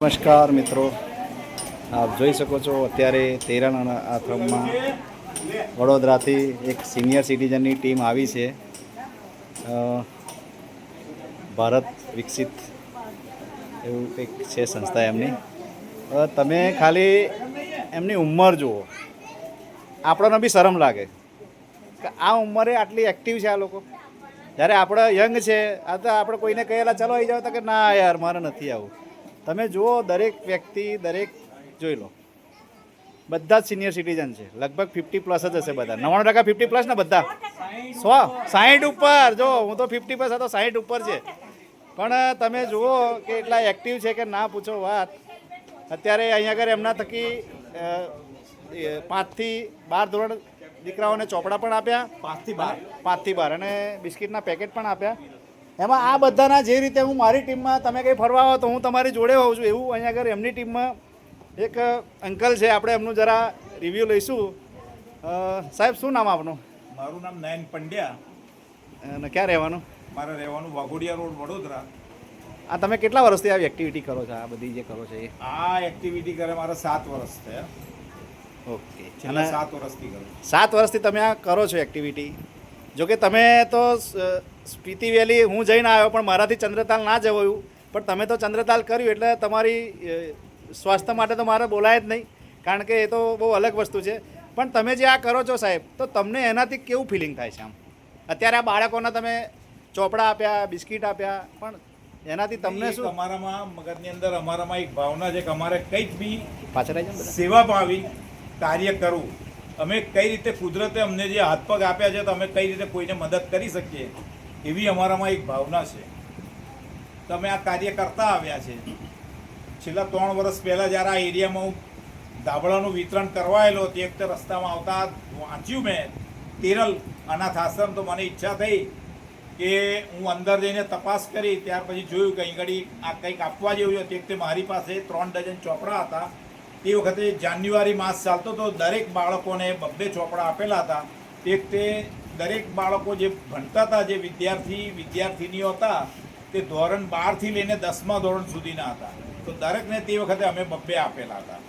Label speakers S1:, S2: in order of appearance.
S1: નમસ્કાર મિત્રો, આપ જોઈ શકો છો અત્યારે તેરાના આશ્રમમાં વડોદરાથી એક સિનિયર સિટીઝનની ટીમ આવી છે. ભારત વિકસિત એવું કંઈક છે સંસ્થા એમની. તમે ખાલી એમની ઉંમર જુઓ, આપણને બી શરમ લાગે કે આ ઉંમરે આટલી એક્ટિવ છે આ લોકો. જ્યારે આપણે યંગ છે, આ તો આપણે કોઈને કહેલા ચાલો આવી જાઓ તો કે ના યાર મારે નથી આવું. તમે જુઓ, દરેક વ્યક્તિ દરેક જોઈ લો, બધા જ સિનિયર સિટીઝન છે. લગભગ 50+ જ હશે બધા. 99% 50+ ને બધા 60 ઉપર. જો હું તો 50+ હતો, 60 ઉપર છે. પણ તમે જુઓ કે એટલા એક્ટિવ છે કે ના પૂછો વાત. અત્યારે અહીંયા આગળ એમના થકી 5 થી 12 ધોરણ દીકરાઓને ચોપડા પણ આપ્યા, 5 થી 12 અને બિસ્કિટના પેકેટ પણ આપ્યા. એમાં આ બધાના જે રીતે હું મારી ટીમમાં તમે કંઈ ફરવા આવો તો હું તમારી જોડે હોઉં છું, એવું અહીંયા આગળ એમની ટીમમાં એક અંકલ છે. આપણે એમનું જરા રિવ્યૂ લઈશું. સાહેબ, શું નામ આપનું?
S2: મારું નામ નયન પંડ્યા.
S1: અને ક્યાં રહેવાનું?
S2: મારે રહેવાનું વાઘોડિયા રોડ, વડોદરા.
S1: આ તમે કેટલા વર્ષથી આવી એક્ટિવિટી કરો છો? આ બધી જે કરો છો એ?
S2: આ એક્ટિવિટી કરે મારે 7 વર્ષ થયા.
S1: ઓકે.
S2: છેલ્લા 7 વર્ષથી કરું.
S1: 7 વર્ષથી તમે આ કરો છો એક્ટિવિટી. જોકે તમે તો સ્પીતિ વેલી હું જઈને આવ્યો, પણ મારાથી ચંદ્રતાલ ના જવાયું. પણ તમે તો ચંદ્રતાલ કર્યું એટલે તમારી સ્વાસ્થ્ય માટે તો મારે બોલાય જ નહીં, કારણ કે એ તો બહુ અલગ વસ્તુ છે. પણ તમે જે આ કરો છો સાહેબ, તો તમને એનાથી કેવું ફિલિંગ થાય છે? આમ અત્યારે આ બાળકોને તમે ચોપડા આપ્યા, બિસ્કિટ આપ્યા, પણ એનાથી તમને શું?
S2: અમારામાં મગજની અંદર અમારામાં એક ભાવના છે કે અમારે કંઈક બી
S1: પાછળ આવી જાય
S2: સેવાભાવી કાર્ય કરવું. અમે કઈ રીતે કુદરતે અમને જે હાથ પગ આપ્યા છે તો અમે કઈ રીતે કોઈને મદદ કરી શકીએ, એવી અમારામાં એક ભાવના છે. તમે આ કાર્ય કરતા આવ્યા છે. છેલ્લા 3 વર્ષ પહેલાં જ્યારે આ એરિયામાં હું ધાબળાનું વિતરણ કરવાયેલો, તે વખતે રસ્તામાં આવતા વાંચ્યું મેં તેરલ અનાથ આશ્રમ, તો મને ઈચ્છા થઈ કે હું અંદર જઈને તપાસ કરી. ત્યાર પછી જોયું કે અહીં ઘડી આ કંઈક આપવા જેવું છે. તે વખતે મારી પાસે 3 ડઝન ચોપડા હતા. તે વખતે જાન્યુઆરી માસ ચાલતો તો દરેક બાળકોને 2 ચોપડા આપેલા હતા. તે વખતે દરેક બાળકો જે ભણતા હતા, જે વિદ્યાર્થીનીઓ હતા, તે ધોરણ 12 થી લઈને 10મા ધોરણ સુધીના હતા. તો દરેકને તે વખતે અમે 2 આપેલા હતા.